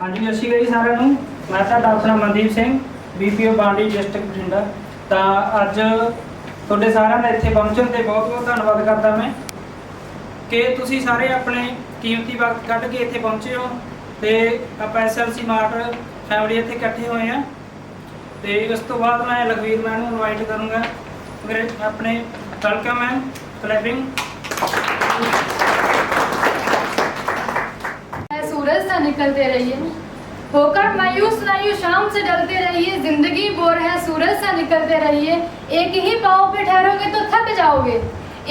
हाँ जी, अस्सी गई सारे नूं मैं तुहाडा अपना मनदीप सिंह BPO बांडी डिस्ट्रिक्ट बठिंडा। तो अज तुहाडे सारिਆਂ ਦਾ ਇੱਥੇ पहुंचण ते बहुत बहुत धन्नवाद करदा मैं कि तुसीं सारे अपने कीमती वक्त कढ के ਇੱਥੇ पहुंचे हो ते आपां SLC मार्ट फैमिली ਇੱਥੇ इकट्ठे होए हैं। तो उस तो बाद मैं लखवीर मैम नूं इनवाइट करूँगा अपने वेलकम मैम क्लैपिंग। सूरज सा निकलते रहिए, होकर मायूस ना यूं शाम से डरते रहिए, जिंदगी बोर है सूरज सा निकलते रहिए। एक ही पाँव पे ठहरोगे तो थक जाओगे,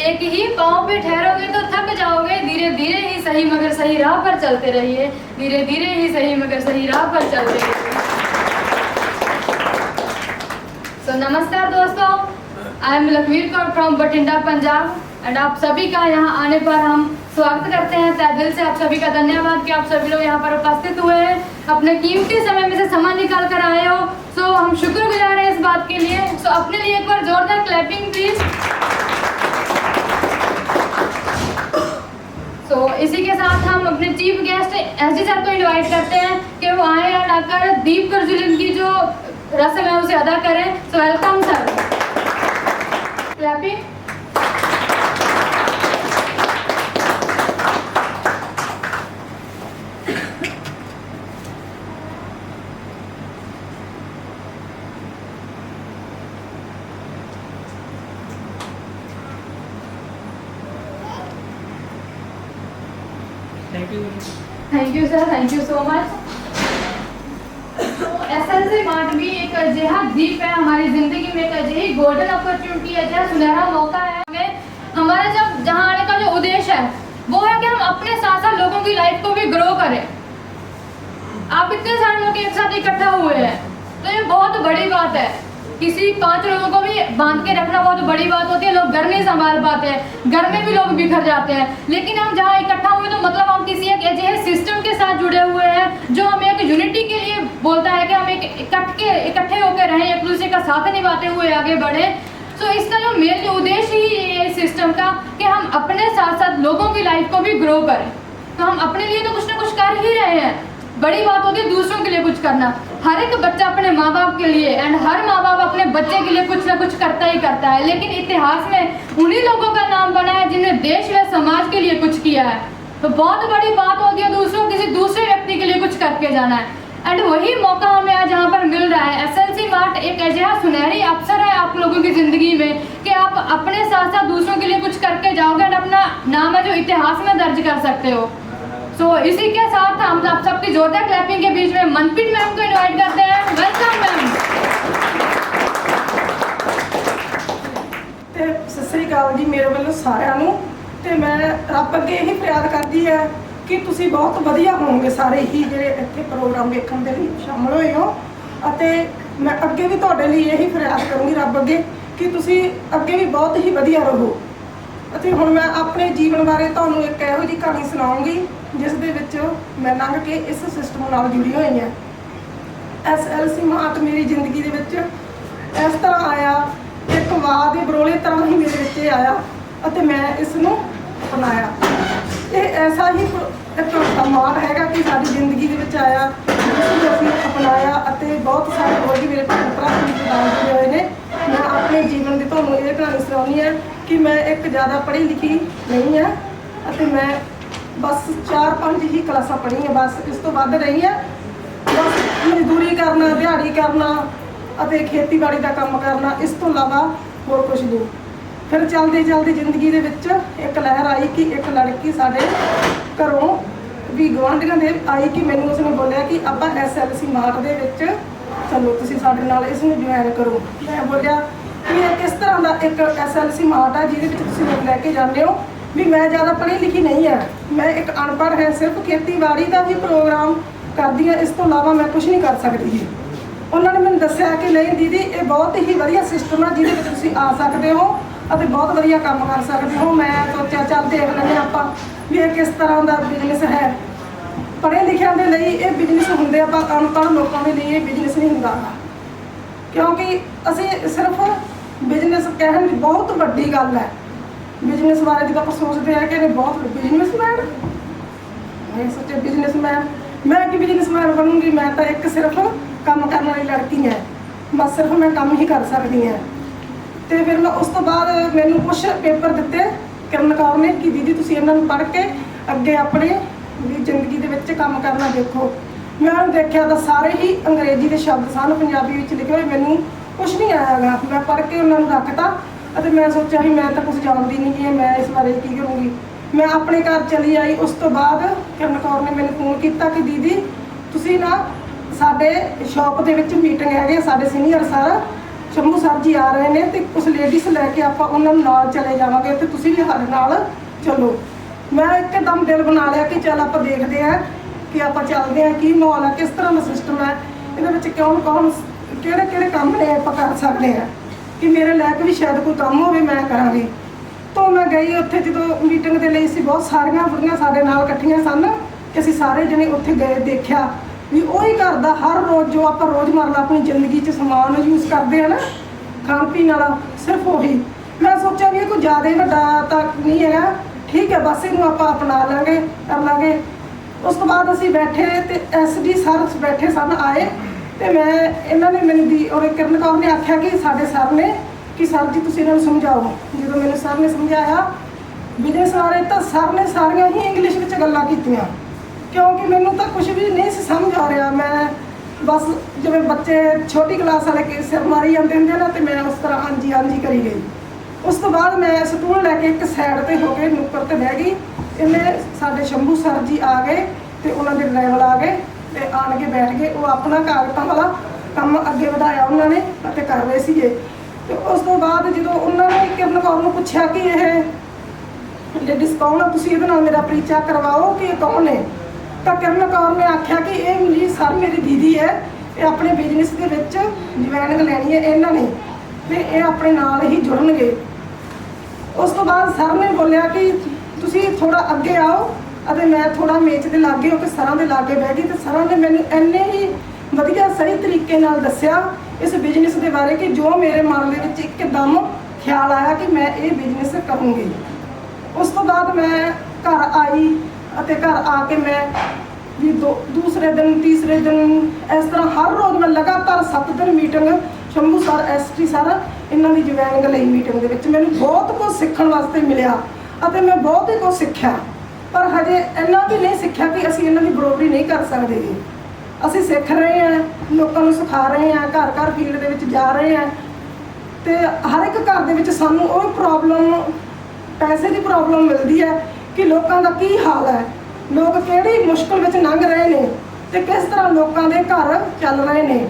एक ही पाँव पे ठहरोगे तो थक जाओगे। धीरे धीरे ही सही मगर सही राह पर चलते रहिए, धीरे धीरे ही सही मगर सही राह पर चलते रहिए। सो नमस्कार दोस्तों, I am Lakhvir Kaur from Bathinda Punjab and आप सभी का यहाँ आने पर हम स्वागत करते हैं। तहे दिल से आप सभी का धन्यवाद कि आप सभी लोग यहाँ पर उपस्थित हुए हैं, अपने कीमती समय में से समय निकाल कर आए हो। सो हम शुक्रगुजार हैं इस बात के लिए। सो अपने लिए एक बार जोरदार क्लैपिंग प्लीज। सो इसी के साथ हम अपने चीफ गेस्ट SG सर को इन्वाइट करते हैं कि वो आए और आकर दीप प्रज्वलन की जो रस्म है उसे अदा करें। So welcome sir. Clapping. Thank you sir, thank you so much. SLC mart भी एक अजिहा दीप है हमारी जिंदगी में, एक अजिही गोल्डन अपॉर्चुनिटी है, अजिहा सुनहरा मौका है। हमें हमारे जब जहाँ आने का जो उद्देश्य है वो है कि हम अपने साथ साथ लोगों की लाइफ को भी ग्रो करें। आप इतने सारे लोग एक साथ इकट्ठा हुए हैं तो ये बहुत बड़ी बात है। किसी 5 लोगों को भी बांध के रखना बहुत बड़ी बात होती है। लोग घर नहीं संभाल पाते हैं, घर में भी लोग बिखर जाते हैं, लेकिन हम जहाँ इकट्ठा हुए तो मतलब हम किसी एक ऐसे सिस्टम के साथ जुड़े हुए हैं जो हमें एक यूनिटी के लिए बोलता है कि हम एक इकट्ठे होकर रहें, एक दूसरे का साथ निभाते हुए आगे बढ़े। तो इसका जो मेन उद्देश्य ही है इस सिस्टम का कि हम अपने साथ साथ लोगों की लाइफ को भी ग्रो करें। तो हम अपने लिए तो कुछ ना कुछ कर ही रहे हैं, बड़ी बात होती है दूसरों के लिए कुछ करना। हर एक बच्चा अपने माँ बाप के लिए एंड हर माँ बाप अपने बच्चे के लिए कुछ ना कुछ करता ही करता है, लेकिन इतिहास में उन्हीं लोगों का नाम बना है जिन्हें देश व समाज के लिए कुछ किया है। तो बहुत बड़ी बात होती है दूसरों किसी दूसरे व्यक्ति के लिए कुछ करके जाना है एंड वही मौका हमें आज यहाँ पर मिल रहा है। SLC मार्ट एक ऐसा सुनहरी अवसर है आप लोगों की ज़िंदगी में कि आप अपने साथ साथ दूसरों के लिए कुछ करके जाओगे और अपना नाम है जो इतिहास में दर्ज कर सकते हो। सो इसी के साथ हम आप सबकी जोरदार क्लैपिंग के बीच में मनप्रीत मैम को इनवाइट करते हैं। Welcome ma'am. सत श्री अकाल जी मेरे वालों सारिਆਂ ਨੂੰ। ਤੇ मैं ਰੱਬ ਅੱਗੇ ਇਹੀ ਫਰਿਆਦ ਕਰਦੀ ਹੈ ਕਿ ਤੁਸੀਂ ਬਹੁਤ ਵਧੀਆ ਹੋਵੋਗੇ ਸਾਰੇ ਹੀ ਜਿਹੜੇ ਇੱਥੇ ਪ੍ਰੋਗਰਾਮ ਵੇਖਣ ਦੇ ਲਈ ਸ਼ਾਮਲ ਹੋਏ ਹੋ। ਅਤੇ ਮੈਂ ਅੱਗੇ ਵੀ ਤੁਹਾਡੇ ਲਈ ਇਹੀ ਫਰਿਆਦ ਕਰੂੰਗੀ ਰੱਬ ਅੱਗੇ ਕਿ ਤੁਸੀਂ ਅੱਗੇ ਵੀ ਬਹੁਤ ਹੀ ਵਧੀਆ ਰਹੋ। ਅਤੇ ਹੁਣ ਮੈਂ ਆਪਣੇ ਜੀਵਨ ਬਾਰੇ ਤੁਹਾਨੂੰ ਇੱਕ ਇਹੋ ਜਿਹੀ ਕਹਾਣੀ ਸੁਣਾਉਂਗੀ ਜਿਸ ਦੇ ਵਿੱਚ ਮੈਂ ਲੰਘ ਕੇ ਇਸ ਸਿਸਟਮ ਨਾਲ ਜੁੜੀ ਹੋਈ ਹਾਂ। SLC ਮਾਰਟ ਮੇਰੀ ਜ਼ਿੰਦਗੀ ਦੇ ਵਿੱਚ ਇਸ ਤਰ੍ਹਾਂ ਆਇਆ, ਇੱਕ ਵਾਹ ਦੇ ਬਰੋਲੇ ਤਰ੍ਹਾਂ ਹੀ ਮੇਰੇ ਵਿੱਚ ਆਇਆ ਅਤੇ ਮੈਂ ਇਸ ਨੂੰ ਅਪਣਾਇਆ। ਇਹ ਐਸਾ ਹੀ ਇੱਕ ਮਾਰਟ ਹੈਗਾ ਕਿ ਸਾਡੀ ਜ਼ਿੰਦਗੀ ਦੇ ਵਿੱਚ ਆਇਆ, ਜਿਸ ਨੂੰ ਅਸੀਂ ਅਪਣਾਇਆ ਅਤੇ ਬਹੁਤ ਸਾਰੇ ਹੋਰ ਵੀ ਮੇਰੇ ਭੈਣ ਭਰਾ ਪ੍ਰਦਾਨ ਕੀਤੇ ਹੋਏ ਨੇ। ਮੈਂ ਆਪਣੇ ਜੀਵਨ ਦੀ ਤੁਹਾਨੂੰ ਇਹ ਕਹਾਣੀ ਸੁਣਾਉਣੀ ਹੈ ਕਿ ਮੈਂ ਇੱਕ ਜ਼ਿਆਦਾ ਪੜ੍ਹੀ ਲਿਖੀ ਨਹੀਂ ਹਾਂ ਅਤੇ ਮੈਂ बस 4-5 ही क्लासा पढ़ी हैं, बस इस तो वध रही है। बस मजदूरी करना, दिहाड़ी करना ਅਤੇ ਖੇਤੀਬਾੜੀ ਦਾ ਕੰਮ ਕਰਨਾ, ਇਸ ਤੋਂ ਇਲਾਵਾ ਹੋਰ ਕੁਝ ਨਹੀਂ। ਫਿਰ ਚਲਦੀ ਚਲਦੀ ਜ਼ਿੰਦਗੀ ਦੇ ਵਿੱਚ ਇੱਕ ਲਹਿਰ ਆਈ ਕਿ ਇੱਕ ਲੜਕੀ ਸਾਡੇ ਘਰੋਂ ਵੀ ਗੁਆਂਢੀਆਂ ਦੇ ਆਈ ਕਿ ਮੈਨੂੰ ਉਸਨੇ ਬੋਲਿਆ ਕਿ ਆਪਾਂ SLC ਮਾਰਟ ਦੇ ਵਿੱਚ ਚਲੋ ਤੁਸੀਂ ਸਾਡੇ ਨਾਲ ਇਸ ਨੂੰ ਜੁਆਇਨ ਕਰੋ। ਮੈਂ ਬੋਲਿਆ ਕਿ ਇਹ ਕਿਸ ਤਰ੍ਹਾਂ ਦਾ ਇੱਕ SLC ਮਾਰਟ ਹੈ ਜਿਹਦੇ ਵਿੱਚ ਤੁਸੀਂ ਲੋਕ ਲੈ ਕੇ ਜਾਂਦੇ ਹੋ। ਵੀ ਮੈਂ ਜ਼ਿਆਦਾ ਪੜ੍ਹੀ ਲਿਖੀ ਨਹੀਂ ਹੈ, ਮੈਂ ਇੱਕ ਅਨਪੜ੍ਹ ਹੈ, ਸਿਰਫ ਖੇਤੀਬਾੜੀ ਦਾ ਵੀ ਪ੍ਰੋਗਰਾਮ ਕਰਦੀ ਹਾਂ, ਇਸ ਤੋਂ ਇਲਾਵਾ ਮੈਂ ਕੁਝ ਨਹੀਂ ਕਰ ਸਕਦੀ ਜੀ। ਉਹਨਾਂ ਨੇ ਮੈਨੂੰ ਦੱਸਿਆ ਕਿ ਨਹੀਂ ਦੀਦੀ ਇਹ ਬਹੁਤ ਹੀ ਵਧੀਆ ਸਿਸਟਮ ਹੈ ਜਿਹਦੇ ਵਿੱਚ ਤੁਸੀਂ ਆ ਸਕਦੇ ਹੋ ਅਤੇ ਬਹੁਤ ਵਧੀਆ ਕੰਮ ਕਰ ਸਕਦੇ ਹੋ। ਮੈਂ ਸੋਚਿਆ ਚੱਲ ਦੇਖ ਲੈਂਦੇ ਆਪਾਂ ਵੀ ਇਹ ਕਿਸ ਤਰ੍ਹਾਂ ਦਾ ਬਿਜ਼ਨਸ ਹੈ। ਪੜ੍ਹੇ ਲਿਖਿਆਂ ਦੇ ਲਈ ਇਹ ਬਿਜ਼ਨਸ ਹੁੰਦੇ ਆ, ਪਰ ਅਨਪੜ੍ਹ ਲੋਕਾਂ ਦੇ ਲਈ ਇਹ ਬਿਜ਼ਨਸ ਨਹੀਂ ਹੁੰਦਾ, ਕਿਉਂਕਿ ਅਸੀਂ ਸਿਰਫ ਬਿਜ਼ਨਸ ਕਹਿਣ ਦੀ ਬਹੁਤ ਵੱਡੀ ਗੱਲ ਹੈ। बिजनेस बारे जब आप सोचते हैं कि बहुत बिजनेसमैन, मैं सोचे बिजनेसमैन मैं कि बिजनेसमैन बनूंगी, मैं तो एक सिर्फ काम करने वाली लड़की है, बस सिर्फ मैं काम ही कर सकती हैं। तो फिर मैं उस तो बाद मैंने कुछ पेपर दिते किरण कौर ने कि दीदी तुसीं इन्हां नूं पढ़ के अगे अपने भी जिंदगी दे विच काम करना देखो। मैं उन्हें देखा तो सारे ही अंग्रेजी के शब्द सन पंजाबी विच लिखे हुए, मैनूं कुछ नहीं आयागा। मैं पढ़ के उन्होंने रखता और मैं सोचा भी मैं तो कुछ जानती नहीं कि मैं इस बारे की करूँगी। मैं अपने घर चली आई। उस तो बाद किरण कौर ने मैंने फोन किया कि दीदी तुसीं ना साडे शॉप दे विच मीटिंग है, साडे सीनियर सर शंभू सर जी आ रहे हैं, तो कुछ लेडीज़ लैके आपां उन्हां नूं नाल चले जावांगे, तो तुसीं भी साडे नाल चलो। मैं एकदम दिल बना लिया कि चल आप देखते हैं कि आप चलते हैं, की माहौल है, किस तरह का सिस्टम है, ये कौन कौन किहड़े किहड़े काम ने आप कर सकते हैं कि मेरे लैक भी शायद कोई काम हो मैं करांगी। तो मैं गई उत्थे जो मीटिंग के लिए बहुत सारिया बुढ़ियाँ साडे नाल इकट्ठियां सन कि असीं सारे जने उत्थे गए, देखा भी वही घर का हर रोज़ जो आप रोज़मर्रा अपनी जिंदगी च समान यूज़ करते हैं ना खाण पीण वाला, सिर्फ वही। मैं सोचा भी कोई ज़्यादा वड्डा तो नहीं है, ठीक है बस इनू आप अपना लाँगे कर लाँगे। उस तो बाद असीं बैठे तो SD सर बैठे सन आए, तो मैं इन्होंने मैंने दी और किरण कौर ने आख्या कि साडे सर ने कि सर जी तुसीं इन्हां नूं समझाओ। जो मैंने सर ने समझाया बिजनेस बारे, तो सर ने सारियां ही इंग्लिश में गल्लां कीतियां, क्योंकि मैनू तो कुछ भी नहीं समझ आ रहा। मैं बस जिवें बच्चे छोटी क्लास वाले के सिर मारी जाते होंगे ना, तो मैं उस तरह हाँ जी करी गई। उस तो बाद मैं स्टूल लैके एक साइड पर हो गए, नुक्कर ते बह गई। इन्हें साडे शंभू सर जी आ गए तो उन्होंने ड्राइवर आ गए तो आन के बैठ गए। वो अपना कागज़ां वाला काम अगे बढ़ाया उन्होंने कर रहे थे। तो उस तो बाद जो उन्होंने किरण कौर को पूछा कि यह लेडीज़ कौन है, तुसीं इहदे नाल मेरा परिचय करवाओ कि कौन है। तो किरण कौर ने आख्या कि ये मेरी सर मेरी दीदी है, ये अपने बिजनेस के ज्वाइनिंग लैनी है इन्होंने, तो ये अपने नाल ही जुड़नगे। उस तो बाद सर ने बोलिया कि तुसीं थोड़ा अगे आओ, और मैं थोड़ा मेज के लागे होकर सरां के लागे बह गई। तो सरां ने मैंने इन्ने ही वधिया सही तरीके नाल दस्सिया इस बिजनेस के बारे कि जो मेरे मन के विच एकदम ख्याल आया कि मैं ये बिजनेस करूँगी। उस तो बाद मैं घर आई और घर आके मैं भी दूसरे दिन तीसरे दिन इस तरह हर रोज़ मैं लगातार 7 दिन meeting Shambhu sir SD sir इन्हों की ज्वाइनिंग लई मीटिंग के मैंने बहुत कुछ सीखने वास्ते मिलिया और मैं बहुत ही कुछ सीखा, पर हजे इन्ना भी नहीं सीखा कि असीं इन्हां दी बरोबरी नहीं कर सकते। असीं सीख रहे हैं, लोगों को सिखा रहे हैं, घर घर फील्ड के विच जा रहे हैं, तो हर एक घर के विच सानूं ओह प्रॉब्लम पैसे की प्रॉब्लम मिलती है कि लोगों का की हाल है, लोग किहड़ी मुश्किल में लंघ रहे हैं, तो किस तरह लोगों के घर चल रहे हैं,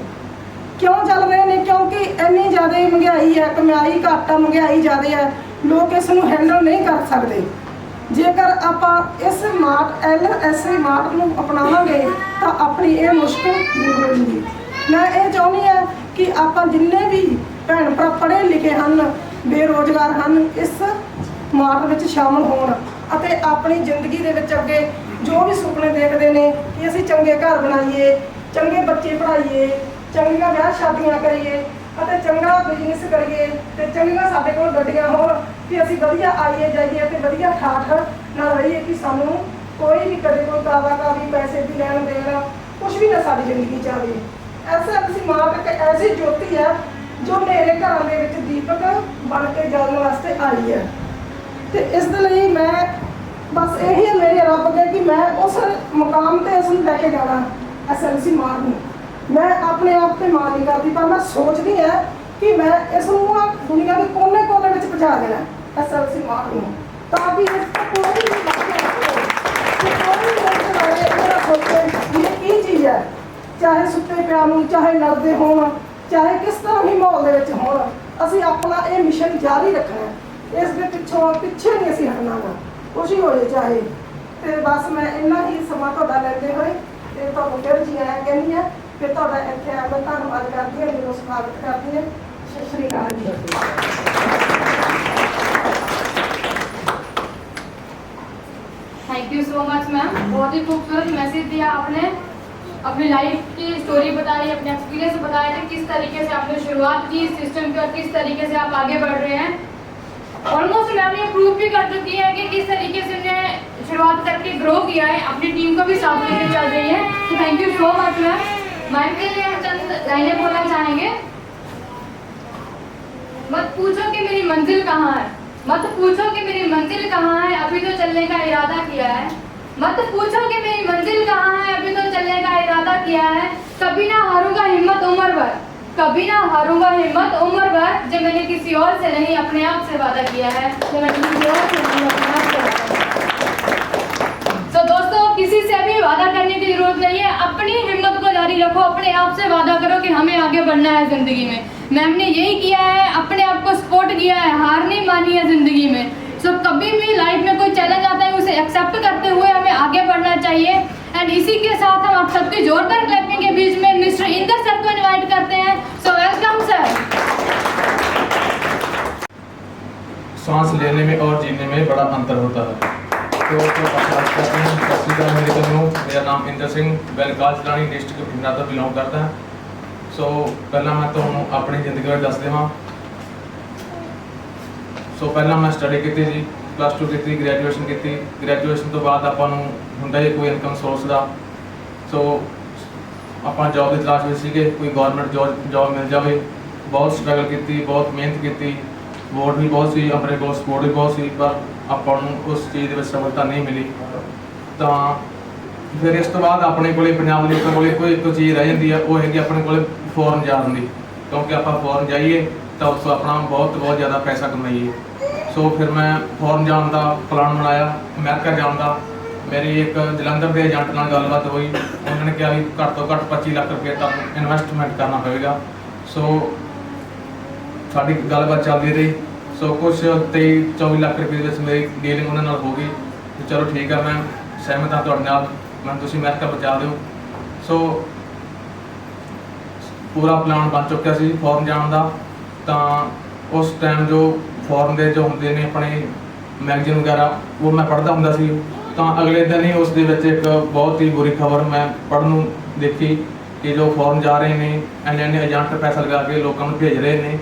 क्यों चल रहे हैं, क्योंकि इन्नी ज़्यादा महंगाई है, कमाई घट है, महंगाई ज़्यादा है, लोग इस नूं हैंडल नहीं कर सकते। जेकर आप इस मार्ट LSA मार्ट को अपनावांगे तो अपनी ये मुश्किल दूर होगी। मैं ये चाहनी है कि आप जिन्ने भी भैन भरा पढ़े लिखे हैं, बेरोजगार हैं, इस मार्ट में शामिल होण अते अपनी जिंदगी के अगे जो भी सुपने देखते हैं कि असीं चंगे घर बनाइए, चंगे बच्चे पढ़ाइए, चंगियां विआह शादियां करिए, चंगा बिजनेस करिए, तो चंगियां साडे कोल गड्डियां होण कि असीं वधिया आइए जाइए तो वधिया ठाठ नाल रहिए कि सानूं कोई भी कदे कोई कावी पैसे की लैन देन कुछ भी ना साडी जिंदगी च आवे। ऐसा असीं मार्ट एक ऐसी ज्योति है जो मेरे घरां दे विच दीपक बन के जलण वास्ते आई है। तो इस लई मैं बस यही है मेरे रब अगे कि मैं उस मुकाम ते इस नूं लैके जाना SLC मार्ट नूं। मैं अपने आप पे मान नहीं करती, पर मैं सोचती है कि मैं इस दुनिया के कोने कोने में पहुँचा देना SLC मार्ट नूं, ताकि इस कोई भी सोचे ये की चीज़ है, चाहे सुते पिया नूं, चाहे लड़ते होण, चाहे किस तरह ही माहौल दे विच होण, असीं अपना ये मिशन जारी रखना है। इस दे पिछे नहीं असीं हटना गा, कुछ ही हो चाहे। तो बस मैं इन्ना ही समा तुहाडा लैंदे होए ते तुहानूं फिर जी आया कहनी है, फिर तुहाडा इत्थे आउण दा धन्नवाद करदी हां, दिलों स्वागत करदी हां। सत श्री अकाल जी। Thank you so much ma'am, बहुत ही खूबसूरत मैसेज दिया आपने, अपनी लाइफ की स्टोरी बताई, अपने एक्सपीरियंस बताए थे, किस तरीके से आपने शुरुआत की सिस्टम की और किस तरीके से आप आगे बढ़ रहे हैं। ऑलमोस्ट मैम ये प्रूव भी कर चुकी है कि किस तरीके से उन्हें शुरुआत करके ग्रो किया है, अपनी टीम को भी साथ लेके चल रही है। तो thank you so much ma'am. Ma'am के लिए हम चंद लाइनें बोलना चाहेंगे। मत पूछो कि मेरी मंजिल कहाँ है, मत पूछो कि मेरी मंजिल कहाँ है, अभी तो चलने का इरादा किया है। मत पूछो कि मेरी मंजिल कहाँ है, अभी तो चलने का इरादा किया है। कभी ना हारूंगा हिम्मत उम्र भर, कभी ना हारूंगा हिम्मत उम्र भर, जब मैंने किसी और से नहीं अपने आप से वादा किया है, जब मैंने किसी और से नहीं अपने आप से वादा किया है। तो दोस्तों, किसी से भी वादा करने की जरूरत नहीं है, अपनी हिम्मत को जारी रखो, अपने आप से वादा करो कि हमें आगे बढ़ना है जिंदगी में। मैम ने यही किया है, अपने आप को सपोर्ट किया है, हार नहीं मानी है जिंदगी में। सो कभी भी लाइफ में कोई चैलेंज आता है उसे एक्सेप्ट करते हुए हमें आगे बढ़ना चाहिए। एंड इसी के साथ हम आप सबकी जोरदार क्लैपिंग के बीच में मिस्टर इंदर सर को इनवाइट करते हैं। So welcome sir. सांस लेने में और जीने में बड़ा अंतर होता है। तो मेरे बहनों, मेरा नाम इंदर सिंह बैलकाल चलानी डिस्ट्रिक्ट बठिंडा तो बिलोंग करता है। सो पहला मैं ਤੁਹਾਨੂੰ अपनी जिंदगी बारे दस देवां। सो पहला मैं स्टडी की जी, +2 की, ग्रैजुएशन की। ग्रैजुएशन तो बाद ਆਪਾਂ ਨੂੰ ਹੁੰਦਾ ਹੀ ਕੋਈ ਇਨਕਮ ਸੋਰਸ ਦਾ। ਸੋ ਆਪਾਂ ਜੌਬ ਦੀ ਤਲਾਸ਼ ਵਿੱਚ ਸੀਗੇ, ਕੋਈ ਗਵਰਨਮੈਂਟ ਜੌਬ ਮਿਲ ਜਾਵੇ। ਬਹੁਤ ਸਟਰਗਲ ਕੀਤੀ, ਬਹੁਤ ਮਿਹਨਤ ਕੀਤੀ, ਵੋਟ ਵੀ ਬਹੁਤ ਸੀ, ਆਪਣੇ ਕੋਲ ਸਪੋਰਟ ਵੀ ਬਹੁਤ ਸੀ, ਪਰ ਆਪਾਂ ਨੂੰ ਉਸ ਚੀਜ਼ ਦੇ ਵਿੱਚ ਸਫਲਤਾ ਨਹੀਂ ਮਿਲੀ। ਤਾਂ ਫਿਰ ਇਸ ਤੋਂ ਬਾਅਦ ਆਪਣੇ ਕੋਲੇ ਪੰਜਾਬ ਦੇ ਕੋਲੇ ਕੋਈ ਇੱਕ ਚੀਜ਼ ਰਹਿ ਜਾਂਦੀ ਹੈ, ਉਹ ਹੈਗੀ ਆਪਣੇ ਕੋਲੇ ਫੋਰਨ ਜਾਣ ਦੀ। ਕਿਉਂਕਿ ਆਪਾਂ ਫੋਰਨ ਜਾਈਏ ਤਾਂ ਉੱਥੋਂ ਆਪਣਾ ਬਹੁਤ ਜ਼ਿਆਦਾ ਪੈਸਾ ਕਮਾਈਏ। ਸੋ ਫਿਰ ਮੈਂ ਫੋਰਨ ਜਾਣ ਦਾ ਪਲਾਨ ਬਣਾਇਆ, ਅਮਰੀਕਾ ਜਾਣ ਦਾ। ਮੇਰੀ ਇੱਕ ਜਲੰਧਰ ਦੇ ਏਜੰਟ ਨਾਲ ਗੱਲਬਾਤ ਹੋਈ, ਉਹਨਾਂ ਨੇ ਕਿਹਾ ਵੀ ਘੱਟ ਤੋਂ ਘੱਟ 25 ਲੱਖ ਰੁਪਏ ਤੁਹਾਨੂੰ ਇਨਵੈਸਟਮੈਂਟ ਕਰਨਾ ਪਵੇਗਾ। ਸੋ ਸਾਡੀ ਗੱਲਬਾਤ ਚੱਲਦੀ ਰਹੀ। ਸੋ ਕੁਛ 23-24 ਲੱਖ ਰੁਪਏ ਦੇ ਵਿੱਚ ਮੇਰੀ ਡੀਲਿੰਗ ਉਹਨਾਂ ਨਾਲ ਹੋ ਗਈ। ਤੇ ਚਲੋ ਠੀਕ ਆ, ਮੈਂ ਸਹਿਮਤ ਹਾਂ ਤੁਹਾਡੇ ਨਾਲ, ਮੈਂ ਤੁਸੀਂ ਅਮਰੀਕਾ ਪਹੁੰਚਾ ਦਿਓ। ਸੋ ਪੂਰਾ ਪਲਾਨ ਬਣ ਚੁੱਕਿਆ ਸੀ ਫੋਰਨ ਜਾਣ ਦਾ। ਤਾਂ ਉਸ ਟਾਈਮ ਜੋ ਫੋਰਨ ਦੇ ਜੋ ਹੁੰਦੇ ਨੇ ਆਪਣੇ ਮੈਗਜ਼ੀਨ ਵਗੈਰਾ, ਉਹ ਮੈਂ ਪੜ੍ਹਦਾ ਹੁੰਦਾ ਸੀ। ਤਾਂ ਅਗਲੇ ਦਿਨ ਹੀ ਉਸ ਦੇ ਵਿੱਚ ਇੱਕ ਬਹੁਤ ਹੀ ਬੁਰੀ ਖਬਰ ਮੈਂ ਪੜ੍ਹਨ ਨੂੰ ਦੇਖੀ ਕਿ ਜੋ ਫੋਰਨ ਜਾ ਰਹੇ ਨੇ, ਇੰਨੇ ਏਜੰਟ ਪੈਸਾ ਲਗਾ ਕੇ ਲੋਕਾਂ ਨੂੰ ਭੇਜ ਰਹੇ ਨੇ,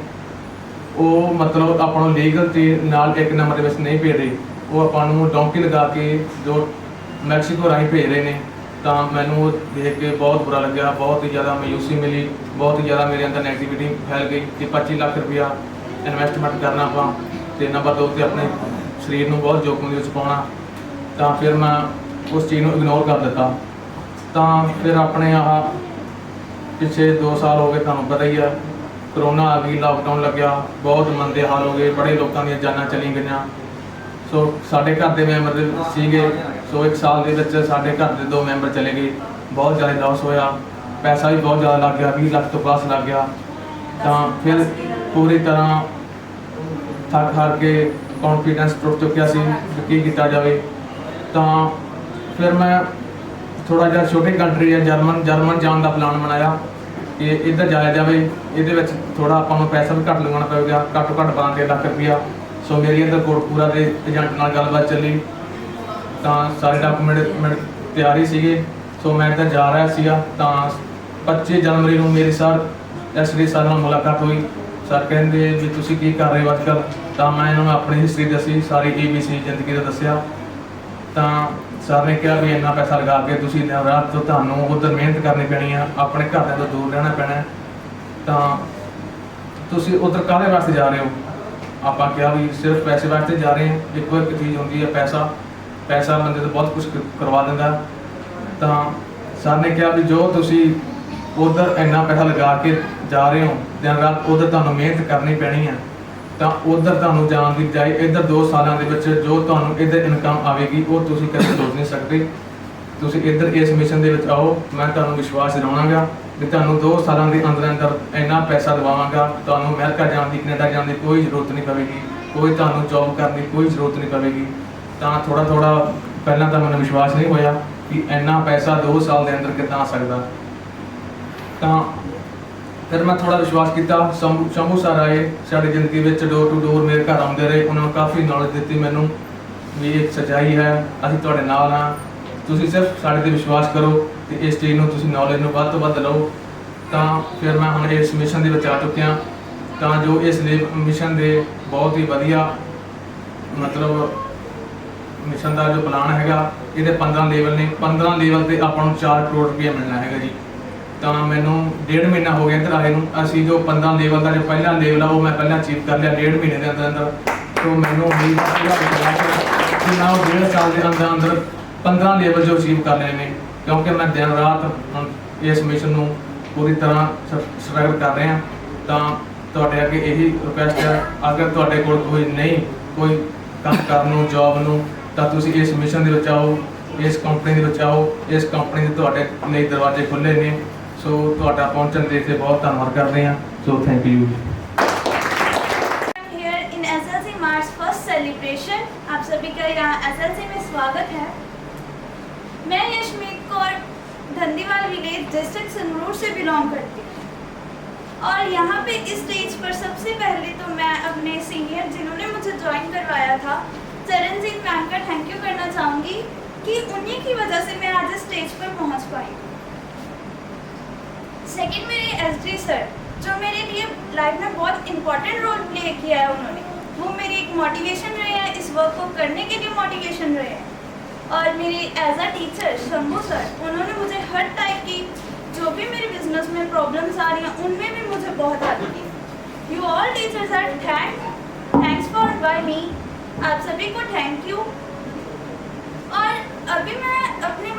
ਉਹ ਮਤਲਬ ਆਪਾਂ ਨੂੰ ਲੀਗਲ ਚੀਜ਼ ਨਾਲ ਇੱਕ ਨੰਬਰ ਦੇ ਵਿੱਚ ਨਹੀਂ ਭੇਜ ਰਹੇ, ਉਹ ਆਪਾਂ ਨੂੰ ਡੌਂਕੀ ਲਗਾ ਕੇ ਜੋ ਮੈਕਸੀਕੋ ਰਾਹੀਂ ਭੇਜ ਰਹੇ ਨੇ। ਤਾਂ ਮੈਨੂੰ ਉਹ ਦੇਖ ਕੇ ਬਹੁਤ ਬੁਰਾ ਲੱਗਿਆ, ਬਹੁਤ ਹੀ ਜ਼ਿਆਦਾ ਮਾਯੂਸੀ ਮਿਲੀ, ਬਹੁਤ ਹੀ ਜ਼ਿਆਦਾ ਮੇਰੇ ਅੰਦਰ ਨੈਗੇਟਿਵਿਟੀ ਫੈਲ ਗਈ ਕਿ 25 ਲੱਖ ਰੁਪਇਆ ਇਨਵੈਸਟਮੈਂਟ ਕਰਨਾ ਆਪਾਂ, ਤੇ ਨੰਬਰ 2 ਤੇ ਆਪਣੇ ਸਰੀਰ ਨੂੰ ਬਹੁਤ ਜੋਖਮ ਦੇ ਵਿੱਚ ਪਾਉਣਾ। ਤਾਂ ਫਿਰ ਮੈਂ ਉਸ ਚੀਜ਼ ਨੂੰ ਇਗਨੋਰ ਕਰ ਦਿੱਤਾ। ਤਾਂ ਫਿਰ ਆਪਣੇ ਆਹ ਪਿੱਛੇ 2 ਸਾਲ ਹੋ ਗਏ, ਤੁਹਾਨੂੰ ਪਤਾ ਹੀ ਆ, ਕਰੋਨਾ ਆ ਗਈ, ਲਾਕਡਾਊਨ ਲੱਗਿਆ, ਬਹੁਤ ਮੰਦੇ ਹਾਲ ਹੋ ਗਏ, ਬੜੇ ਲੋਕਾਂ ਦੀਆਂ ਜਾਨਾਂ ਚਲੀ ਗਈਆਂ। ਸੋ ਸਾਡੇ ਘਰ ਦੇ ਮੈਂਬਰ ਸੀਗੇ, ਸੋ 1 ਸਾਲ ਦੇ ਵਿੱਚ ਸਾਡੇ ਘਰ ਦੇ 2 ਮੈਂਬਰ ਚਲੇ ਗਏ, ਬਹੁਤ ਜ਼ਿਆਦਾ ਲਾਸ ਹੋਇਆ, ਪੈਸਾ ਵੀ ਬਹੁਤ ਜ਼ਿਆਦਾ ਲੱਗ ਗਿਆ, 20 ਲੱਖ ਤੋਂ ਪਲੱਸ ਲੱਗ ਗਿਆ। ਤਾਂ ਫਿਰ ਪੂਰੀ ਤਰ੍ਹਾਂ ਥੱਕ ਹਾਰ ਕੇ ਕੌਨਫੀਡੈਂਸ ਟੁੱਟ ਚੁੱਕਿਆ ਸੀ ਕਿ ਕੀ ਕੀਤਾ ਜਾਵੇ। ਤਾਂ ਫਿਰ ਮੈਂ ਥੋੜ੍ਹਾ ਜਿਹਾ ਛੋਟੀ ਕੰਟਰੀ ਹੈ ਜਰਮਨ ਜਾਣ ਦਾ ਪਲਾਨ ਬਣਾਇਆ ਕਿ ਇੱਧਰ ਜਾਇਆ ਜਾਵੇ। ਇਹਦੇ ਵਿੱਚ ਥੋੜ੍ਹਾ ਆਪਾਂ ਨੂੰ ਪੈਸਾ ਵੀ ਘੱਟ ਲਗਾਉਣਾ ਪਵੇਗਾ, ਘੱਟੋ ਘੱਟ 12 ਲੱਖ ਰੁਪਈਆ। ਸੋ ਮੇਰੀ ਇੱਧਰ ਕੋਟਪੂਰਾ ਦੇ ਏਜੰਟ ਨਾਲ ਗੱਲਬਾਤ ਚੱਲੀ, ਤਾਂ ਸਾਰੇ ਡਾਕੂਮੈਂਟ ਤਿਆਰ ਹੀ ਸੀਗੇ। ਸੋ ਮੈਂ ਇੱਧਰ ਜਾ ਰਿਹਾ ਸੀਗਾ। ਤਾਂ 25 ਜਨਵਰੀ ਨੂੰ ਮੇਰੀ ਐਸਡੀ ਸਰ ਨਾਲ ਮੁਲਾਕਾਤ ਹੋਈ। ਸਰ ਕਹਿੰਦੇ ਵੀ ਤੁਸੀਂ ਕੀ ਕਰ ਰਹੇ ਹੋ ਅੱਜ ਕੱਲ੍ਹ। ਤਾਂ ਮੈਂ ਇਹਨਾਂ ਨੂੰ ਆਪਣੀ ਹਿਸਟਰੀ ਦੱਸੀ, ਸਾਰੀ ABC ਜ਼ਿੰਦਗੀ ਦਾ ਦੱਸਿਆ। ਤਾਂ ਸਰ ਨੇ ਕਿਹਾ ਵੀ ਇੰਨਾ ਪੈਸਾ ਲਗਾ ਕੇ ਤੁਸੀਂ ਦਿਨ ਰਾਤ ਤੋਂ ਤੁਹਾਨੂੰ ਉੱਧਰ ਮਿਹਨਤ ਕਰਨੀ ਪੈਣੀ ਆ, ਆਪਣੇ ਘਰਦਿਆਂ ਤੋਂ ਦੂਰ ਰਹਿਣਾ ਪੈਣਾ। ਤਾਂ ਤੁਸੀਂ ਉੱਧਰ ਕਾਹਦੇ ਵਾਸਤੇ ਜਾ ਰਹੇ ਹੋ। ਆਪਾਂ ਕਿਹਾ ਵੀ ਸਿਰਫ ਪੈਸੇ ਵਾਸਤੇ ਜਾ ਰਹੇ ਹਾਂ। ਇੱਕੋ ਇੱਕ ਚੀਜ਼ ਹੁੰਦੀ ਹੈ, ਪੈਸਾ ਬੰਦੇ ਤੋਂ ਬਹੁਤ ਕੁਝ ਕਰਵਾ ਦਿੰਦਾ। ਤਾਂ ਸਰ ਨੇ ਕਿਹਾ ਵੀ ਜੋ ਤੁਸੀਂ ਉੱਧਰ ਇੰਨਾ ਪੈਸਾ ਲਗਾ ਕੇ ਜਾ ਰਹੇ ਹੋ, ਦਿਨ ਰਾਤ ਉੱਧਰ ਤੁਹਾਨੂੰ ਮਿਹਨਤ ਕਰਨੀ ਪੈਣੀ ਹੈ। ਤਾਂ ਉੱਧਰ ਤੁਹਾਨੂੰ ਜਾਣ ਦੀ ਬਜਾਏ ਇੱਧਰ 2 ਸਾਲਾਂ ਦੇ ਵਿੱਚ ਜੋ ਤੁਹਾਨੂੰ ਇੱਧਰ ਇਨਕਮ ਆਵੇਗੀ ਉਹ ਤੁਸੀਂ ਕਦੇ ਸੋਚ ਨਹੀਂ ਸਕਦੇ। ਤੁਸੀਂ ਇੱਧਰ ਇਸ ਮਿਸ਼ਨ ਦੇ ਵਿੱਚ ਆਓ, ਮੈਂ ਤੁਹਾਨੂੰ ਵਿਸ਼ਵਾਸ ਦਿਵਾਵਾਂਗਾ ਕਿ ਤੁਹਾਨੂੰ 2 ਸਾਲਾਂ ਦੇ ਅੰਦਰ ਇੰਨਾ ਪੈਸਾ ਦਿਵਾਵਾਂਗਾ, ਤੁਹਾਨੂੰ ਅਮਰੀਕਾ ਜਾਣ ਦੀ, ਕੈਨੇਡਾ ਜਾਣ ਦੀ ਕੋਈ ਜ਼ਰੂਰਤ ਨਹੀਂ ਪਵੇਗੀ, ਕੋਈ ਤੁਹਾਨੂੰ ਜੌਬ ਕਰਨ ਦੀ ਕੋਈ ਜ਼ਰੂਰਤ ਨਹੀਂ ਪਵੇਗੀ। ਤਾਂ ਥੋੜ੍ਹਾ ਪਹਿਲਾਂ ਤਾਂ ਮੈਨੂੰ ਵਿਸ਼ਵਾਸ ਨਹੀਂ ਹੋਇਆ ਕਿ ਇੰਨਾ ਪੈਸਾ 2 ਸਾਲ ਦੇ ਅੰਦਰ ਕਿੱਦਾਂ ਆ ਸਕਦਾ। ਤਾਂ ਫਿਰ ਮੈਂ ਥੋੜ੍ਹਾ ਵਿਸ਼ਵਾਸ ਕੀਤਾ। ਸ਼ੰਭੂ ਸਰ ਆਏ ਸਾਡੀ ਜ਼ਿੰਦਗੀ ਵਿੱਚ, ਡੋਰ ਟੂ ਡੋਰ ਮੇਰੇ ਘਰ ਆਉਂਦੇ ਰਹੇ। ਉਹਨਾਂ ਨੂੰ ਕਾਫੀ ਨੌਲੇਜ ਦਿੱਤੀ ਮੈਨੂੰ ਵੀ ਇੱਕ ਸੱਚਾਈ ਹੈ, ਅਸੀਂ ਤੁਹਾਡੇ ਨਾਲ ਹਾਂ, ਤੁਸੀਂ ਸਿਰਫ ਸਾਡੇ 'ਤੇ ਵਿਸ਼ਵਾਸ ਕਰੋ ਅਤੇ ਇਸ ਚੀਜ਼ ਨੂੰ ਤੁਸੀਂ ਨੌਲੇਜ ਨੂੰ ਵੱਧ ਤੋਂ ਵੱਧ ਲਓ। ਤਾਂ ਫਿਰ ਮੈਂ ਹੁਣ ਇਸ ਮਿਸ਼ਨ ਦੇ ਵਿੱਚ ਆ ਚੁੱਕਿਆ। ਤਾਂ ਜੋ ਇਸ ਮਿਸ਼ਨ ਦੇ ਬਹੁਤ ਹੀ ਵਧੀਆ ਮਤਲਬ ਮਿਸ਼ਨ ਦਾ ਜੋ ਪਲਾਨ ਹੈਗਾ ਇਹਦੇ 15 ਲੈਵਲ ਨੇ। 15 ਲੈਵਲ ਤੇ ਆਪਾਂ ਨੂੰ 4 ਕਰੋੜ ਰੁਪਏ ਮਿਲਣਾ ਹੈਗਾ ਜੀ। ਤਾਂ ਮੈਨੂੰ 1.5 ਮਹੀਨਾ ਹੋ ਗਿਆ ਇੱਧਰ ਆਏ ਨੂੰ। ਅਸੀਂ ਜੋ 15 ਲੈਵਲ ਦਾ ਜੋ ਪਹਿਲਾ ਲੈਵਲ ਆ ਉਹ ਮੈਂ ਪਹਿਲਾਂ ਅਚੀਵ ਕਰ ਲਿਆ 1.5 ਮਹੀਨੇ ਦੇ ਅੰਦਰ ਅੰਦਰ। तो मैंने उम्मीद है कि मैं 1.5 साल के अंदर अंदर 15 लेवल जो अचीव कर लेने, क्योंकि मैं दिन रात इस मिशन ਨੂੰ पूरी तरह स्ट्रगल कर रहे हैं। तो ਤੁਹਾਡੇ ਅੱਗੇ ਇਹੀ ਰਿਕੁਐਸਟ ਹੈ, ਅਗਰ ਤੁਹਾਡੇ ਕੋਲ ਕੋਈ ਨਹੀਂ ਕੋਈ ਕੰਮ ਕਰਨ ਨੂੰ ਜੌਬ ਨੂੰ, ਤਾਂ ਤੁਸੀਂ ਇਸ ਮਿਸ਼ਨ ਦੇ ਵਿੱਚ ਆਓ, ਇਸ ਕੰਪਨੀ ਦੇ ਵਿੱਚ ਆਓ। ਇਸ ਕੰਪਨੀ ਦੇ ਤੁਹਾਡੇ ਲਈ ਦਰਵਾਜ਼ੇ ਖੁੱਲੇ ਨੇ। ਸੋ ਤੁਹਾਡਾ ਪਹੁੰਚਣ ਦੇ ਤੇ ਬਹੁਤ ਧੰਨਵਾਦ ਕਰਦੇ ਹਾਂ। So thank you. SLC March first celebration आप सभी का यहाँ एसएलसी में स्वागत है। मैं यशमीत कौर धंधीवाल विलेज डिस्ट्रिक्ट संगरूर से बिलोंग करती हूँ और यहाँ पे इस स्टेज पर सबसे पहले तो मैं अपने सीनियर जिन्होंने मुझे ज्वाइन करवाया था चरणजीत मैम का थैंक यू करना चाहूँगी कि उन्हीं की वजह से मैं आज इस स्टेज पर पहुँच पाई। सेकेंड मेरे एसडी सर जो मेरे लिए लाइफ में बहुत इम्पोर्टेंट रोल प्ले किया है, उन्होंने वो मेरी एक मोटिवेशन रहे हैं, इस वर्क को करने के लिए मोटिवेशन रहे हैं। और मेरे as a teacher Shambhu sir, उन्होंने मुझे हर टाइप की जो भी मेरे बिजनेस में प्रॉब्लम्स आ रही हैं उनमें भी मुझे बहुत हेल्प की। You all teachers are thanks for by me. आप सभी को थैंक यू। और अभी मैं अपने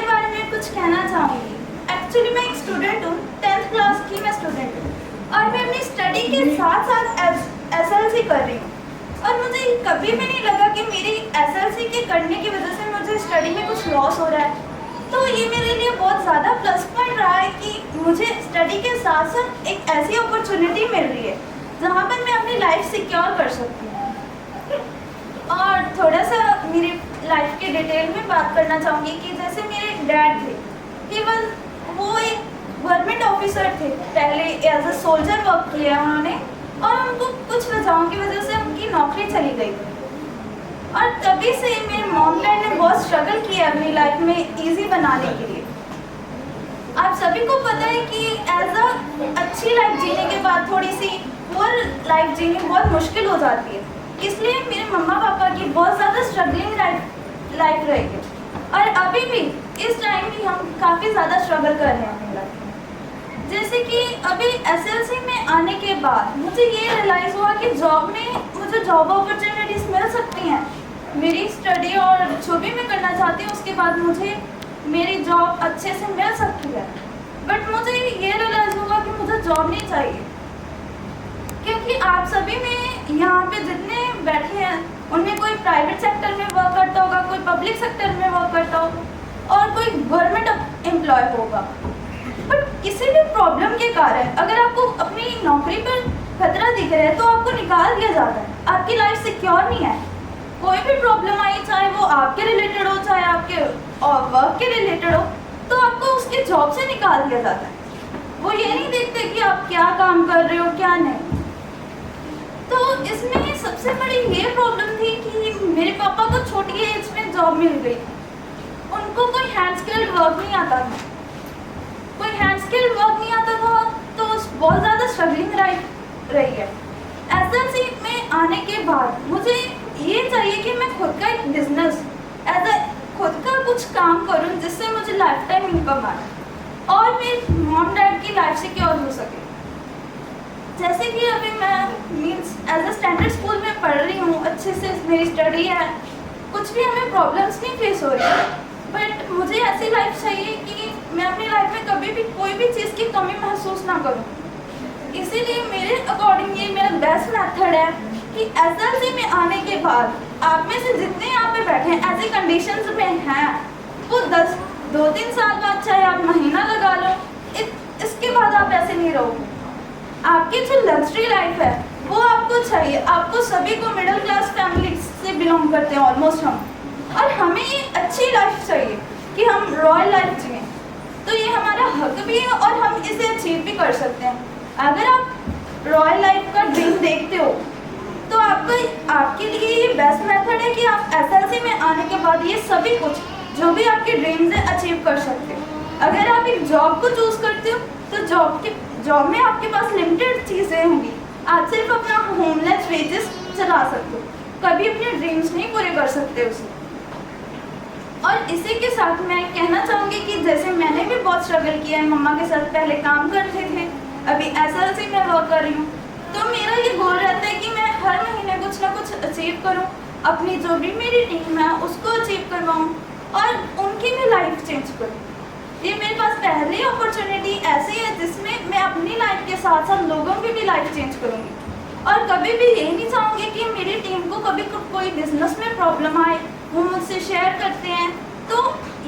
बारे में कुछ कहना चाहूँगी। एक्चुअली मैं एक स्टूडेंट हूँ, 10th क्लास की मैं स्टूडेंट हूँ और मैं अपनी स्टडी के साथ साथ एसएलसी कर रही हूँ। और मुझे कभी भी नहीं लगा कि मेरी एसएलसी के करने की वजह से मुझे स्टडी में कुछ लॉस हो रहा है। तो ये मेरे लिए बहुत ज़्यादा प्लस पॉइंट रहा है कि मुझे स्टडी के साथ साथ एक ऐसी अपॉर्चुनिटी मिल रही है जहाँ पर मैं अपनी लाइफ सिक्योर कर सकती हूँ। और थोड़ा सा मेरी लाइफ के डिटेल में बात करना चाहूँगी कि जैसे मेरे डैड थे, केवल वो एक गवर्नमेंट ऑफिसर थे, पहले एज अ सोल्जर वर्क किया उन्होंने और उनको कुछ वजहों की वजह से उनकी नौकरी चली गई। और तभी से मेरे मॉम डैड ने बहुत स्ट्रगल किया अपनी लाइफ में इजी बनाने के लिए। आप सभी को पता है कि एज अ अच्छी लाइफ जीने के बाद थोड़ी सी पुअर लाइफ जीनी बहुत मुश्किल हो जाती है। इसलिए मेरे मम्मा पापा की बहुत ज़्यादा स्ट्रगलिंग लाइफ रही है और अभी भी इस टाइम भी हम काफ़ी ज़्यादा स्ट्रगल कर रहे हैं अपनी लाइफ में। जैसे कि अभी एसएलसी में आने के बाद मुझे ये रियलाइज़ हुआ कि जॉब में मुझे जॉब अपॉर्चुनिटीज़ मिल सकती हैं। मेरी स्टडी और जो भी मैं करना चाहती हूँ उसके बाद मुझे मेरी जॉब अच्छे से मिल सकती है। बट मुझे ये रियलाइज़ हुआ कि मुझे जॉब नहीं चाहिए, क्योंकि आप सभी में यहाँ पे जितने बैठे हैं उनमें कोई प्राइवेट सेक्टर में वर्क करता होगा, कोई पब्लिक सेक्टर में वर्क करता होगा और कोई गवर्नमेंट एम्प्लॉय होगा। बट किसी भी प्रॉब्लम के कारण अगर आपको अपनी नौकरी पर खतरा दिख रहा है तो आपको निकाल दिया जाता है। आपकी लाइफ सिक्योर नहीं है। कोई भी प्रॉब्लम आई, चाहे वो आपके रिलेटेड हो चाहे आपके वर्क के रिलेटेड हो, तो आपको उसके जॉब से निकाल दिया जाता है। वो ये नहीं देखते कि आप क्या काम कर रहे हो क्या नहीं। तो इसमें सबसे बड़ी ये प्रॉब्लम थी कि मेरे पापा को छोटी एज में जॉब मिल गई। उनको कोई हैंड स्किल्ड वर्क नहीं आता था, तो बहुत ज़्यादा स्ट्रगलिंग रही है। एसएलसी में आने के बाद मुझे ये चाहिए कि मैं खुद का एक बिजनेस खुद का कुछ काम करूं जिससे मुझे लाइफ टाइम इनकम आए और मेरी मॉम डैड की लाइफ सिक्योर हो सके। जैसे कि अभी मैं एज अ स्टैंडर्ड स्कूल में पढ़ रही हूँ, अच्छे से मेरी स्टडी है, कुछ भी हमें प्रॉब्लम्स नहीं फेस हो रही है। बट मुझे ऐसी लाइफ चाहिए कि मैं अपनी लाइफ में कभी भी कोई भी चीज़ की कमी महसूस ना करूँ। इसीलिए मेरे अकॉर्डिंग ये मेरा बेस्ट मेथड है कि एसएलसी में आने के बाद आप में से जितने यहाँ पे बैठे हैं ऐसी कंडीशंस में हैं, वो 2-3 साल बाद चाहे आप महीना लगा लो, इसके बाद आप ऐसे नहीं रहोगे। आपकी जो लग्जरी लाइफ है वो आपको चाहिए। आपको सभी को मिडिल क्लास फैमिली से बिलोंग करते हैं ऑलमोस्ट हम, और हमें ये अच्छी लाइफ चाहिए कि हम रॉयल लाइफ जिएं। तो ये हमारा हक भी है और हम इसे अचीव भी कर सकते हैं। अगर आप रॉयल लाइफ का ड्रीम देखते हो तो आपके लिए ये बेस्ट मेथड है कि आप एसएलसी में आने के बाद ये सभी कुछ जो भी आपके ड्रीम्स हैं अचीव कर सकते हो। अगर आप एक जॉब को चूज़ करते हो तो जॉब में आपके पास लिमिटेड चीज़ें होंगी। आप सिर्फ अपना होमलेस वेजेस चला सकते हो, कभी अपने ड्रीम्स नहीं पूरे कर सकते उसे। और इसी के साथ मैं कहना चाहूँगी कि जैसे मैंने भी बहुत स्ट्रगल किया है, मम्मा के साथ पहले काम करते थे, अभी SLC में वर्क कर रही हूँ, तो मेरा ये गोल रहता है कि मैं हर महीने कुछ ना कुछ अचीव करूँ, अपनी जो भी मेरी टीम है उसको अचीव करवाऊँ और उनकी भी लाइफ चेंज करूँ। ये मेरे पास पहली अपॉर्चुनिटी ऐसी है जिसमें मैं अपनी लाइफ के साथ साथ लोगों की भी लाइफ चेंज करूँगी। और कभी भी ये नहीं चाहूँगी कि मेरी टीम को कभी कोई बिजनेस में प्रॉब्लम आए, वो मुझसे शेयर करते हैं, तो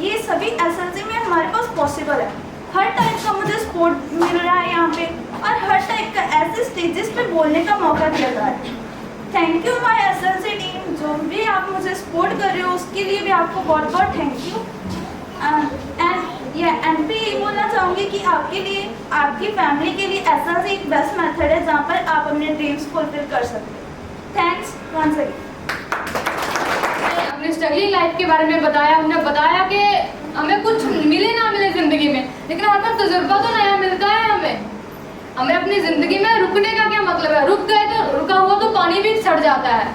ये सभी SLC में हमारे पास पॉसिबल है। हर टाइप का मुझे सपोर्ट मिल रहा है यहाँ पे, और हर टाइप का ऐसे स्टेजेस पे बोलने का मौका दिया जा रहा है। Thank you my SLC team, जो भी आप मुझे सपोर्ट कर रहे हो उसके लिए भी आपको बहुत बहुत थैंक यू। एंड भी यही बोलना चाहूँगी कि आपके लिए, आपकी फैमिली के लिए SLC एक बेस्ट मेथड है जहाँ पर आप अपने ड्रीम्स फुलफिल कर सकते हो। Thanks once again. अपनी स्ट्रगलिंग लाइफ के बारे में बताया, हमने बताया कि हमें कुछ मिले ना मिले ज़िंदगी में, लेकिन हमें तजुर्बा तो नया मिलता है। हमें अपनी ज़िंदगी में रुकने का क्या मतलब है? रुक गए तो रुका हुआ तो पानी भी सड़ जाता है,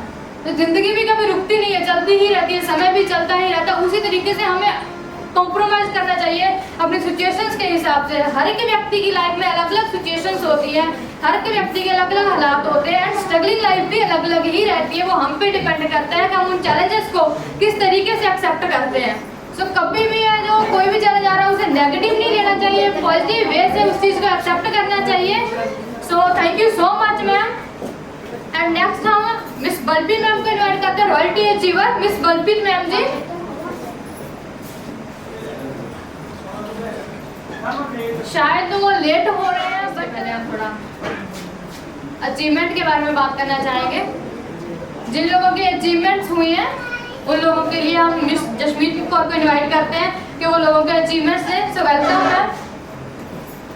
तो ज़िंदगी भी कभी रुकती नहीं है, चलती ही रहती है, समय भी चलता ही रहता है। उसी तरीके से हमें कॉम्प्रोमाइज़ करना चाहिए अपनी सिचुएशंस के हिसाब से। हर एक व्यक्ति की लाइफ में अलग अलग सिचुएशंस होती हैं, हर एक व्यक्ति के अलग अलग हालात होते हैं, एंड स्ट्रगलिंग लाइफ भी अलग अलग ही रहती है। वो हम पे डिपेंड करता है कि हम उन चैलेंजेस को किस तरीके से एक्सेप्ट करते हैं। सो कभी भी है जो कोई भी चैलेंज आ रहा है उसे नेगेटिव नहीं लेना चाहिए, पॉजिटिव वे से उस चीज़ को एक्सेप्ट करना चाहिए। So thank you so much ma'am. And next हम मिस बलबीर मैम को इन्वाइट करते हैं, royalty achiever miss Balbir ma'am ji. शायद तो वो लेट हो रहे हैं, बट पहले हम थोड़ा अचीवमेंट के बारे में बात करना चाहेंगे। जिन लोगों की अचीवमेंट्स हुई हैं उन लोगों के लिए हम मिस जसमीत कौर को इनवाइट करते हैं कि वो लोगों के अचीवमेंट्स दें। सो वेलकम है,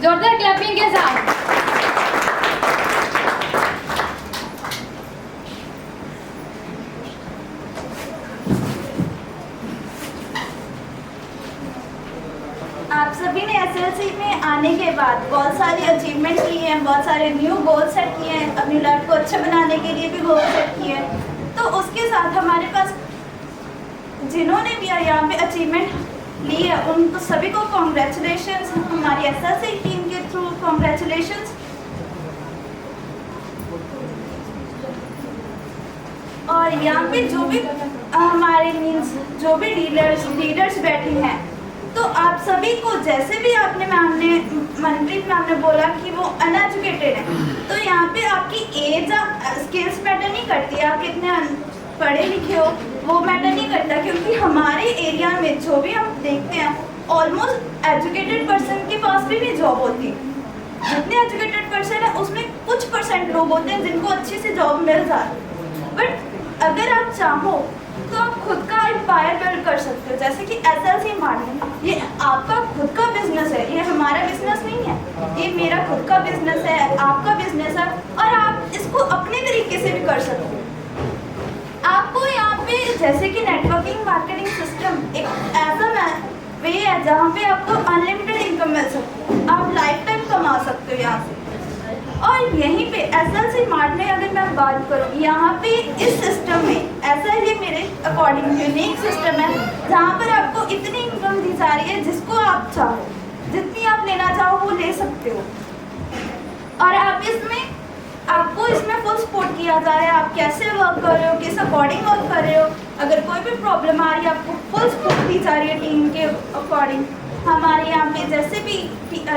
जोरदार क्लैपिंग के साथ। आप सभी ने SLC में आने के बाद बहुत सारी अचीवमेंट की हैं, बहुत सारे न्यू गोल सेट किए हैं, अपनी लाइफ को अच्छा बनाने के लिए भी गोल सेट किए हैं। तो उसके साथ हमारे पास जिन्होंने भी यहाँ पे अचीवमेंट ली है उनको सभी को कॉन्ग्रेचुलेशंस, हमारी SLC टीम के थ्रू कॉन्ग्रेचुलेशंस। और यहाँ पे जो भी हमारे मीन्स जो भी लीडर्स बैठे हैं, तो आप सभी को जैसे भी आपने मनप्रीत मैम ने बोला कि वो अनएजुकेटेड है, तो यहाँ पे आपकी एज स्किल्स मैटर नहीं करती, आप कितने पढ़े लिखे हो वो मैटर नहीं करता, क्योंकि हमारे एरिया में जो भी हम देखते हैं ऑलमोस्ट एजुकेटेड पर्सन के पास भी नहीं जॉब होती। जितने एजुकेटेड पर्सन है उसमें कुछ % लोग होते हैं जिनको अच्छी सी जॉब मिल जाती है। बट अगर आप चाहो तो आप खुद का एम्पायर बिल्ड कर सकते हो, जैसे कि SLC मार्केट ये आपका खुद का बिजनेस है, ये हमारा बिजनेस नहीं है, ये मेरा खुद का बिजनेस है, आपका बिजनेस है, और आप इसको अपने तरीके से भी कर सकते हो। आपको यहाँ पे जैसे कि नेटवर्किंग मार्केटिंग सिस्टम एक ऐसा वे है जहाँ पे आपको अनलिमिटेड इनकम मिल सकती है, आप लाइफ टाइम कमा सकते हो यहाँ से। और यहीं पे SLC मार्ट में अगर मैं बात करूँ, यहाँ पे इस सिस्टम में ऐसा ये मेरे अकॉर्डिंग यूनिक सिस्टम है जहाँ पर आपको इतनी इनकम दी जा रही है जिसको आप चाहो, जितनी आप लेना चाहो वो ले सकते हो। और आपको इसमें फुल सपोर्ट किया जा रहा है, आप कैसे वर्क कर रहे हो, किस अकॉर्डिंग वर्क कर रहे हो, अगर कोई भी प्रॉब्लम आ रही है आपको फुल सपोर्ट दी जा रही है टीम के अकॉर्डिंग। हमारे यहाँ पे जैसे भी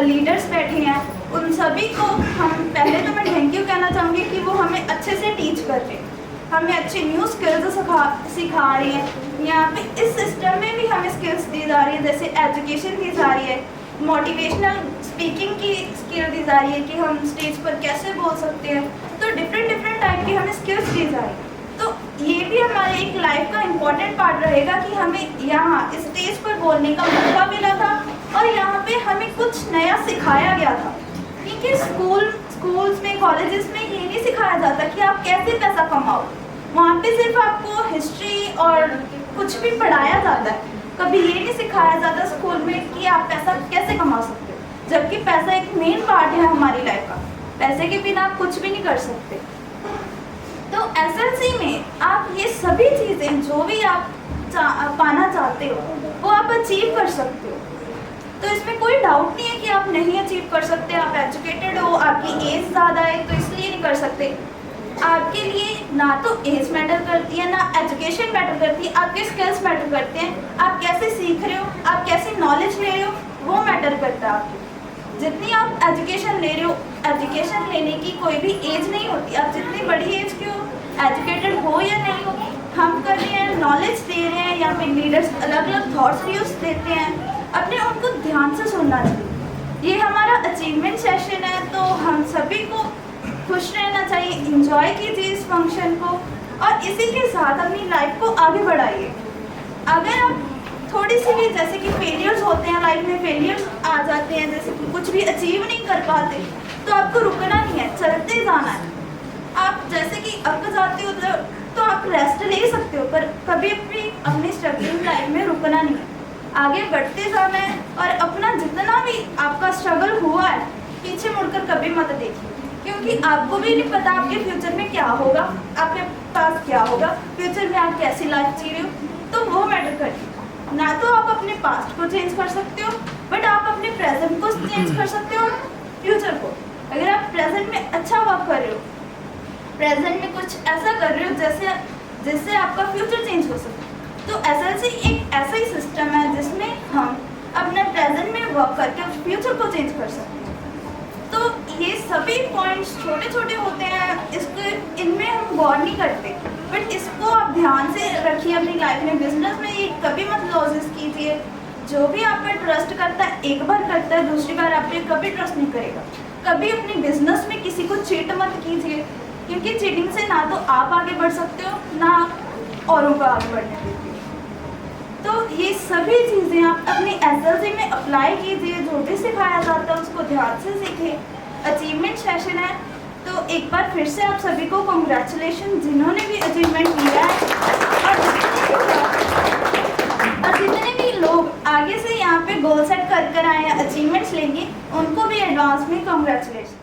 लीडर्स बैठे हैं उन सभी को हम पहले तो मैं थैंक यू कहना चाहूँगी कि वो हमें अच्छे से टीच कर रहे हैं, हमें अच्छी न्यू स्किल्स सिखा रही हैं। यहाँ पे इस सिस्टम में भी हमें स्किल्स दी जा रही है, जैसे एजुकेशन दी जा रही है, मोटिवेशनल स्पीकिंग की स्किल दी जा रही है कि हम स्टेज पर कैसे बोल सकते हैं, तो डिफरेंट टाइप की हमें स्किल्स दी जा रही है। तो ये भी हमारे एक लाइफ का इम्पोर्टेंट पार्ट रहेगा कि हमें यहाँ स्टेज पर बोलने का मौका मिला था और यहाँ पे हमें कुछ नया सिखाया गया था, क्योंकि स्कूल्स में कॉलेजेस में ये नहीं सिखाया जाता कि आप कैसे पैसा कमाओ। वहाँ पे सिर्फ आपको हिस्ट्री और कुछ भी पढ़ाया जाता है, कभी ये नहीं सिखाया जाता स्कूल में कि आप पैसा कैसे कमा सकते हो, जबकि पैसा एक मेन पार्ट है हमारी लाइफ का, पैसे के बिना आप कुछ भी नहीं कर सकते। तो SLC एसएलसी में आप ये सभी चीज़ें जो भी आप पाना चाहते हो वो आप अचीव कर सकते हो। तो इसमें कोई डाउट नहीं है कि आप नहीं अचीव कर सकते। आप एजुकेटेड हो, आपकी एज ज़्यादा है तो इसलिए नहीं कर सकते। आपके लिए ना तो एज मैटर करती है, ना एजुकेशन मैटर करती है, आपके स्किल्स मैटर करते हैं। आप कैसे सीख रहे हो, आप कैसे नॉलेज ले रहे हो, वो मैटर करता है आपको। जितनी आप एजुकेशन ले रहे हो, एजुकेशन लेने की कोई भी एज नहीं होती। आप जितनी बड़ी एज के हो, एजुकेटेड हो या नहीं हो, हम कर रहे हैं, नॉलेज दे रहे हैं या फिर लीडर्स अलग अलग थॉट्स व्यूज देते हैं, अपने उनको ध्यान से सुनना चाहिए। ये हमारा अचीवमेंट सेशन है तो हम सभी को खुश रहना चाहिए, इंजॉय कीजिए इस फंक्शन को और इसी के साथ अपनी लाइफ को आगे बढ़ाइए। अगर आप थोड़ी सी भी जैसे कि फेलियर्स होते हैं लाइफ में, फेलियर्स आ जाते हैं, जैसे कि कुछ भी अचीव नहीं कर पाते, तो आपको रुकना नहीं है, चलते जाना है। आप जैसे कि अक जाते हो तो आप रेस्ट ले सकते हो, पर कभी भी अपनी स्ट्रगलिंग लाइफ में रुकना नहीं है, आगे बढ़ते जाना है। और अपना जितना भी आपका स्ट्रगल हुआ है पीछे मुड़कर कभी मत देखिए, क्योंकि आपको भी नहीं पता आपके फ्यूचर में क्या होगा, आपके पास क्या होगा, फ्यूचर में आप कैसी लाइफ जी रहे हो, तो वो मैटर करती है। ना तो आप अपने पास्ट को चेंज कर सकते हो, बट आप अपने प्रेजेंट को चेंज कर सकते हो, फ्यूचर को। अगर आप प्रेजेंट में अच्छा वर्क कर रहे हो, प्रेजेंट में कुछ ऐसा कर रहे हो जिससे आपका फ्यूचर चेंज हो सके, तो एसएलसी एक ऐसा ही सिस्टम है जिसमें हम अपने प्रेजेंट में वर्क करके फ्यूचर को चेंज कर सकते हैं। तो ये सभी पॉइंट्स छोटे छोटे होते हैं, इसको इनमें हम गौर नहीं करते, बट इसको आप ध्यान से रखिए अपनी लाइफ में। बिजनेस में ये कभी मत लॉसेस कीजिए। जो भी आप पे ट्रस्ट करता है, एक बार करता है, दूसरी बार आप पे कभी ट्रस्ट नहीं करेगा। कभी अपने बिजनेस में किसी को चीट मत कीजिए, क्योंकि चीटिंग से ना तो आप आगे बढ़ सकते हो, ना औरों को आगे बढ़ने देते हो। तो ये सभी चीज़ें आप अपनी एसएलसी में अप्लाई कीजिए, जो भी सिखाया जाता है उसको ध्यान से सीखें। अचीवमेंट सेशन है तो एक बार फिर से आप सभी को कॉन्ग्रेचुलेशन जिन्होंने भी अचीवमेंट किया है, और जितने भी लोग आगे से यहाँ पे गोल सेट कर आए हैं, अचीवमेंट्स लेंगे, उनको भी एडवांस में कॉन्ग्रेचुलेशन।